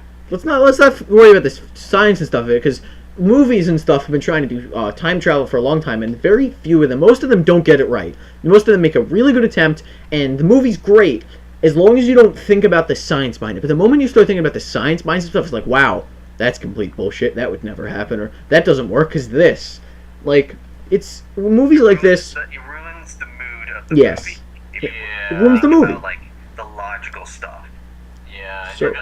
worry about this science and stuff because movies and stuff have been trying to do time travel for a long time, and very few of them, most of them don't get it right. Most of them make a really good attempt, and the movie's great as long as you don't think about the science behind it. But the moment you start thinking about the science behind stuff, it's like, wow, that's complete bullshit. That would never happen, or that doesn't work because this. Like, it's movies like this. It ruins the mood of the movie. It ruins the movie. About, like, the logical stuff. Yeah. So,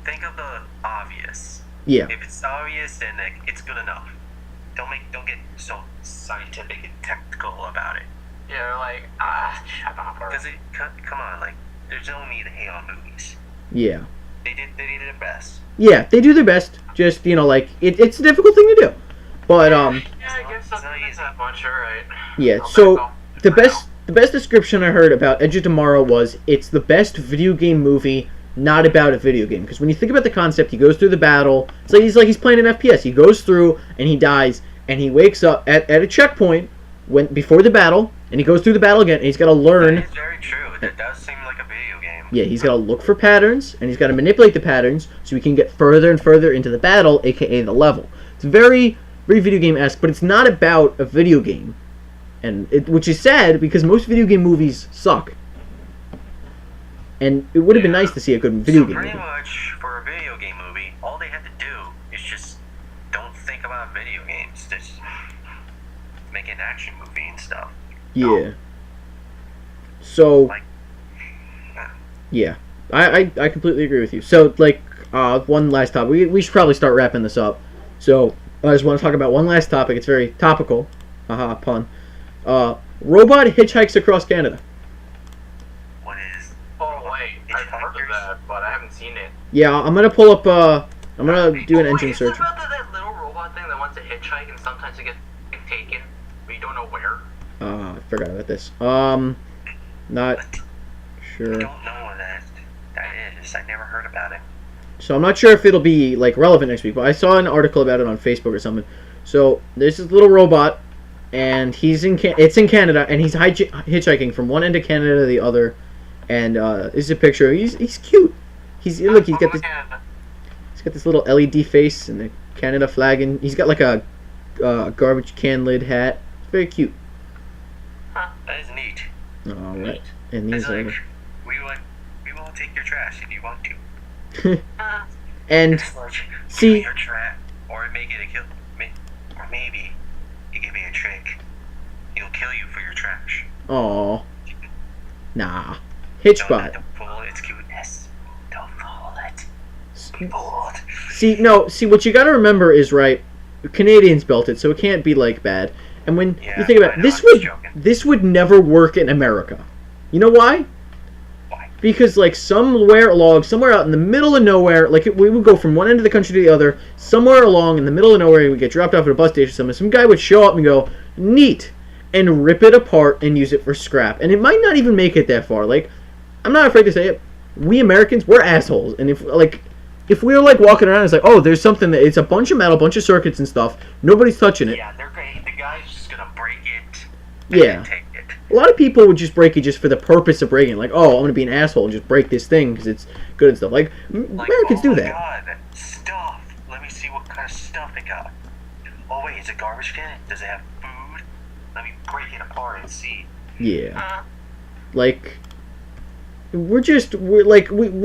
think of the obvious. Yeah. If it's obvious, then it's good enough. Don't get so scientific and technical about it. Yeah, like shut up. Because come on, like there's no need to hate on movies. Yeah. They did their best. Yeah, they do their best. Just like it's a difficult thing to do, but Yeah, I guess that's that much. All right. Yeah. So the best description I heard about Edge of Tomorrow was it's the best video game movie not about a video game. Because when you think about the concept, he goes through the battle. It's like he's playing an FPS. He goes through and he dies, and he wakes up at a checkpoint before the battle, and he goes through the battle again, and he's got to learn. That is very true. That does seem like a video game. Yeah, he's got to look for patterns, and he's got to manipulate the patterns so he can get further and further into the battle, aka the level. It's very, very video game-esque, but it's not about a video game, which is sad because most video game movies suck. And it would have been nice to see a good video game movie. Pretty much, for a video game movie, all they had to do is just don't think about video games. Just make an action movie and stuff. Yeah. So, Like, yeah. I completely agree with you. So, like, one last topic. We should probably start wrapping this up. So, I just want to talk about one last topic. It's very topical. Haha, pun. Robot hitchhikes across Canada. what is? Oh wait, I've heard of that, but I haven't seen it. Yeah, I'm gonna pull up, I'm gonna do an engine search. Is it about that little robot thing that wants to hitchhike and sometimes it gets taken, but you don't know where? I forgot about this. Not I sure. don't know what that is. I never heard about it. So I'm not sure if it'll be, like, relevant next week, but I saw an article about it on Facebook or something. So, there's this little robot, and it's in Canada, and he's hitchhiking from one end of Canada to the other, and, this is a picture. He's cute. He's got this little LED face and the Canada flag, and he's got, like, a garbage can lid hat. It's very cute. Huh. That is neat. Alright. And It's these are... like, we won't take your trash if you want to. and, It's like, see- give me your trash, or it may get a kill, or maybe you give me a trick. He'll kill you for your trash. aw. Nah. Don't Hitchbot. pull it. It's cute. Yes. Don't pull it. Be bold. See, what you gotta remember is, right, Canadians built it, so it can't be, like, bad. And when Yeah, you think about I it, know, I'm just joking. this would never work in America. You know why? Why? Because, like, somewhere out in the middle of nowhere, like, we would go from one end of the country to the other, somewhere along in the middle of nowhere, we would get dropped off at a bus station or something, some guy would show up and go, neat, and rip it apart and use it for scrap. And it might not even make it that far. Like, I'm not afraid to say it, we Americans, we're assholes. And if we were, like, walking around, it's like, oh, there's something it's a bunch of metal, bunch of circuits and stuff, nobody's touching it. Yeah, they're great. The guy's just gonna break it. Yeah. And take it. A lot of people would just break it just for the purpose of breaking it. Like, oh, I'm going to be an asshole and just break this thing because it's good and stuff. Like, Like, Americans do my that. God, stuff. Let me see what kind of stuff it got. Oh wait, is it garbage can? Does it have food? Let me break it apart and see. Yeah. Like, we're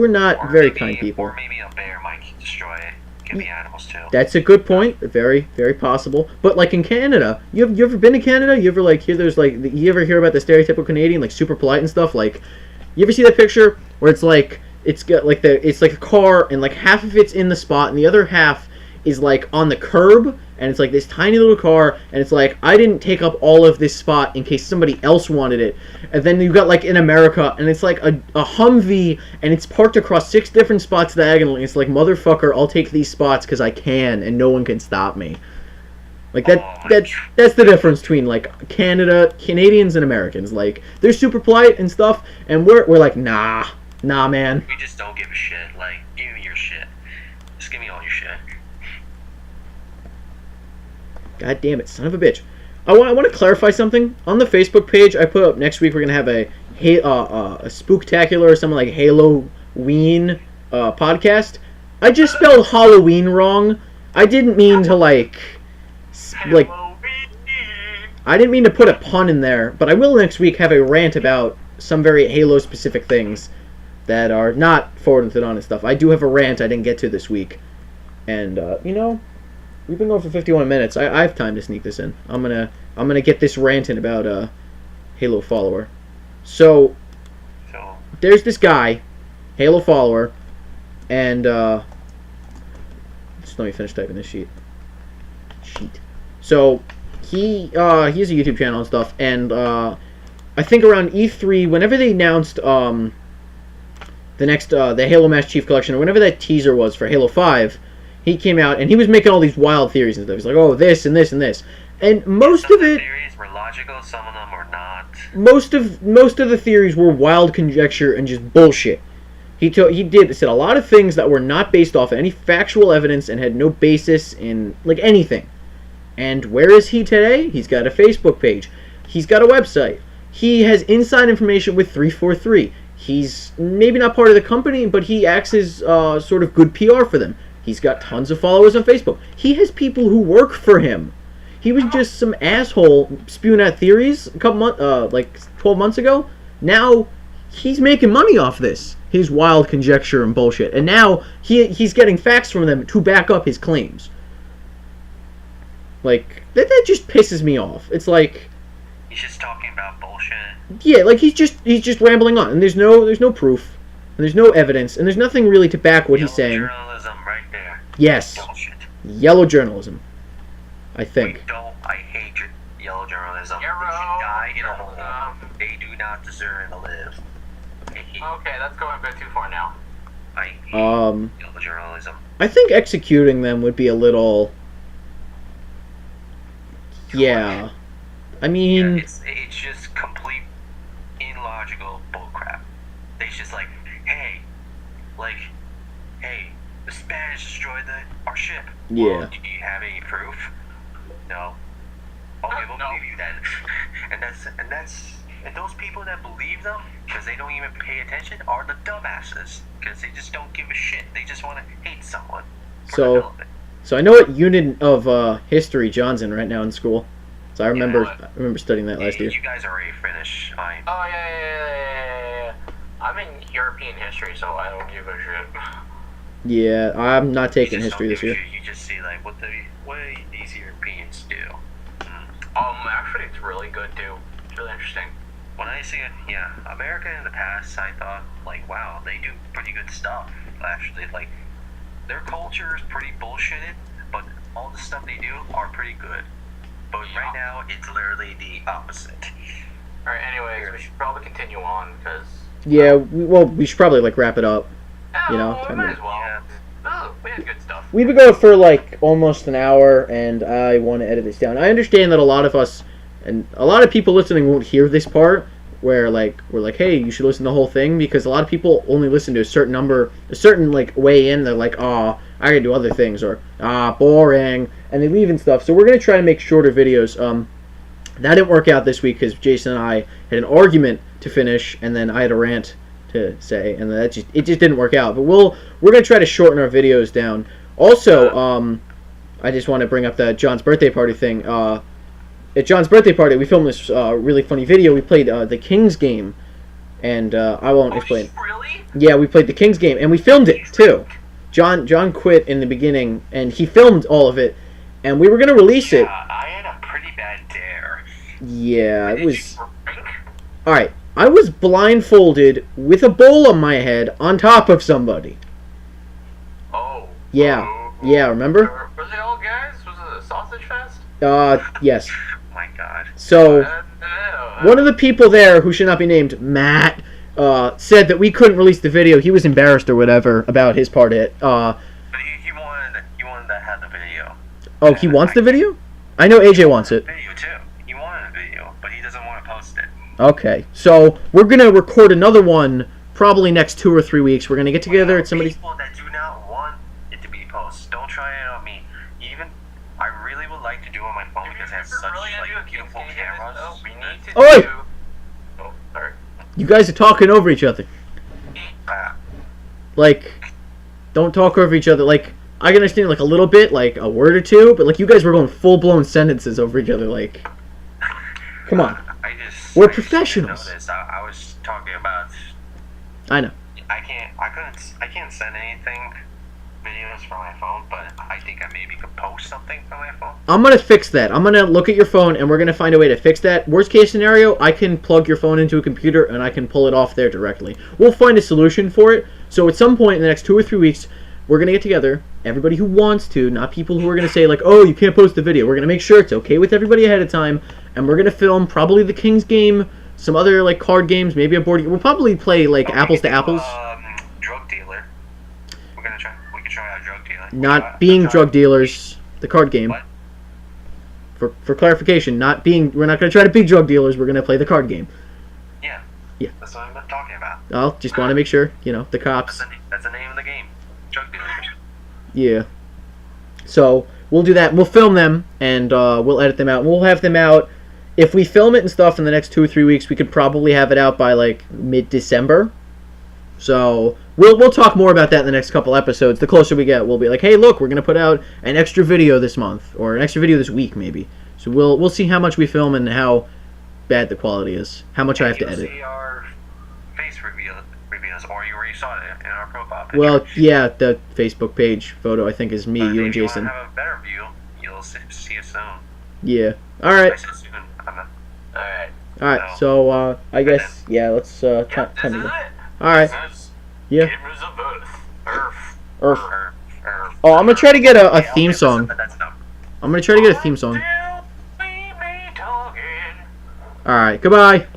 not Or very maybe- kind people. Or maybe a bear might destroy it. Could be animals too. That's a good point. Very, very possible. But, like, in Canada, you ever been to Canada? You ever, like, you ever hear about the stereotypical Canadian, like, super polite and stuff? Like, you ever see that picture where it's like, it's like a car and, like, half of it's in the spot and the other half is, like, on the curb, and it's like this tiny little car, and it's like, I didn't take up all of this spot in case somebody else wanted it. And then you've got, like, in America, and it's like a Humvee, and it's parked across 6 different spots diagonally. It's like, motherfucker, I'll take these spots because I can, and no one can stop me. Like, that's the difference between, like, Canadians and Americans. Like, they're super polite and stuff, and we're like, nah, man. We just don't give a shit. Like, give me your shit. Just give me all your shit. God damn it, son of a bitch. I want to clarify something. On the Facebook page, I put up next week we're going to have a spooktacular or something like Halloween podcast. I just spelled Halloween wrong. I didn't mean to, I didn't mean to put a pun in there, but I will next week have a rant about some very Halo-specific things that are not Forward with It On and stuff. I do have a rant I didn't get to this week. And, we've been going for 51 minutes. I have time to sneak this in. I'm gonna get this rant in about Halo follower. So there's this guy, Halo follower, and just let me finish typing this sheet. So he has a YouTube channel and stuff, and I think around E3, whenever they announced the next the Halo Master Chief Collection, or whenever that teaser was for Halo 5. He came out and he was making all these wild theories and stuff. He's like, oh, this and this and this, and most of it. Some theories were logical, some of them were not. Most of the theories were wild conjecture and just bullshit. He said a lot of things that were not based off of any factual evidence and had no basis in, like, anything. And where is he today? He's got a Facebook page. He's got a website. He has inside information with 343. He's maybe not part of the company, but he acts as sort of good PR for them. He's got tons of followers on Facebook. He has people who work for him. He was just some asshole spewing out theories a couple months, like 12 months ago. Now he's making money off this, his wild conjecture and bullshit. And now he's getting facts from them to back up his claims. Like that just pisses me off. It's like he's just talking about bullshit. Yeah, like he's just rambling on, and there's no proof, and there's no evidence, and there's nothing really to back what he's saying. Journalism, right there. Yes, Bullshit. Yellow journalism. I think. I hate yellow journalism. They Yarrow. should die in a hole. They do not deserve to live. Okay, that's going a bit too far now. I hate yellow journalism. I think executing them would be a little. Yeah, I mean. Yeah, it's just complete illogical bullcrap. They just hey, the Spanish destroyed our ship. Yeah. Well, do you have any proof? No. Okay, we'll No. believe you then. And those people that believe them, because they don't even pay attention, are the dumbasses. Because they just don't give a shit. They just want to hate someone. So I know what unit of history John's in right now in school. So I remember studying that last year. You guys already finished. Oh yeah. I'm in European history, so I don't give a shit. Yeah, I'm not taking You just history don't this give a year. shit. You just see what these Europeans do. Actually, it's really good too. It's really interesting. When I see America in the past, I thought wow, they do pretty good stuff. Actually, their culture is pretty bullshitted, but all the stuff they do are pretty good. But right now, it's literally the opposite. Alright, anyways, we should probably continue on, because... Yeah, we should probably wrap it up. You know, we might as well. Oh, we had good stuff. We've been going for almost an hour, and I want to edit this down. I understand that a lot of us, and a lot of people listening won't hear this part, where we're like, hey, you should listen to the whole thing, because a lot of people only listen to a certain way in. They're like, I gotta do other things, or boring, and they leave and stuff. So we're gonna try to make shorter videos. That didn't work out this week because Jason and I had an argument to finish, and then I had a rant to say, and it just didn't work out. But we're gonna try to shorten our videos down. Also, I just want to bring up the John's birthday party thing. At John's birthday party, we filmed this really funny video. We played the Kings game, and I won't explain. Really? Yeah, we played the Kings game, and we filmed it too. John quit in the beginning, and he filmed all of it, and we were gonna release it. I had a pretty bad dare. Yeah, it Did was. you drink? All right, I was blindfolded with a bowl on my head on top of somebody. Oh. Yeah, remember? Was it all guys? Was it a sausage fest? Yes. Oh my god. So one of the people there, who should not be named, Matt, said that we couldn't release the video. He was embarrassed or whatever about his part of it. But he wanted to have the video. Oh, he wants the video? I know AJ wants it. Video too. He wanted a video, but he doesn't want to post it. Okay, so we're gonna record another one probably next 2 or 3 weeks. We're gonna get together at somebody's. People that do not want it to be posted, don't try it on me. Even I really would like to do it on my phone because it has such beautiful cameras. We need to Oi! do... Oh, sorry. You guys are talking over each other. Don't talk over each other. I can understand a little bit, a word or two, but you guys were going full blown sentences over each other. Come on. We're professionals. I was talking about. I know. I can't send anything videos from my phone, but I think I maybe could post something from my phone. I'm gonna fix that. I'm gonna look at your phone, and we're gonna find a way to fix that. Worst case scenario, I can plug your phone into a computer, and I can pull it off there directly. We'll find a solution for it. So at some point in the next 2 or 3 weeks, we're gonna get together. Everybody who wants to, not people who are gonna say oh, you can't post the video. We're gonna make sure it's okay with everybody ahead of time, and we're gonna film probably the Kings game, some other card games, maybe a board game. We'll probably play apples to apples. Drug dealer. We can try out drug dealer. Not being drug dealers, the card game. What? For clarification, we're not gonna try to be drug dealers. We're gonna play the card game. Yeah. Yeah. That's what I'm talking about. I'll just want to make sure, the cops. That's the name of the game. Drug dealers. Yeah. So we'll do that. We'll film them and we'll edit them out. We'll have them out. If we film it and stuff in the next 2 or 3 weeks, we could probably have it out by like mid-December. So we'll talk more about that in the next couple episodes. The closer we get, we'll be like, hey, look, we're gonna put out an extra video this month or an extra video this week, maybe. So we'll see how much we film and how bad the quality is, how much I have to edit. See our face reveals, or you already saw it in our profile picture. Well, yeah, the Facebook page photo I think is me, you, and Jason. If you want to have a better view, you'll see it soon. Yeah. All right. I said soon. Alright. All right. So I guess let's Yep, time this to is go. it. All right. This is Yeah. Gamers of Earth. Earth. Or, Oh, I'm gonna try to get a okay, theme song. But that's enough. I'm gonna try to get a theme song. Still we be talking. All right. Goodbye.